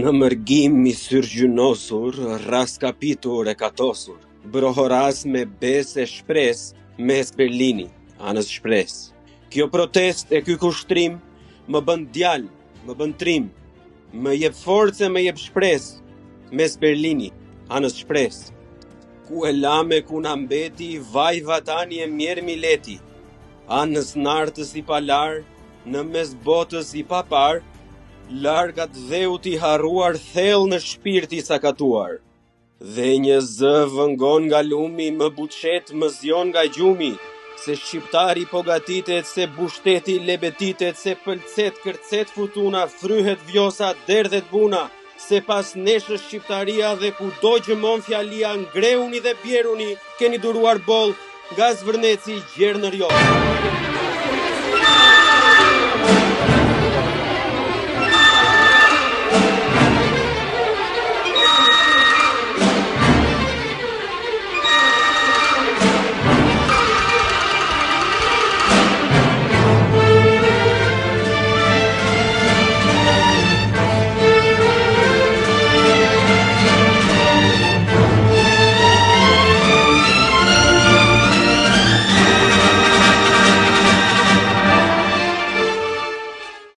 Në mërgim i syrgjynosur, raskapitur e katosur, brohoras me bes e shpres, mes Berlini, anës shpres. Kjo protest e ky kushtrim më bën djal, më bën trim, më jep force, më jep shpres, mes Berlini, anës shpres. Ku e lame ku na mbeti, vaj vatani e mjerë mileti, anës nartës i palar, në mes botës i papar, largat dheut i harruar thell në shpirti sakatuar. Dhe një zë vëngon nga lumi, më buqet më zjon nga gjumi, se shqiptari po gatitet, se bushteti lebetitet, se pëlcet kërcet futuna, fryhet vjosa, derdhet buna, se pas neshës shqiptaria dhe ku do gjëmon fjalia, ngreuni dhe bjeruni, keni duruar boll, nga zvërneci gjerë në rjotë.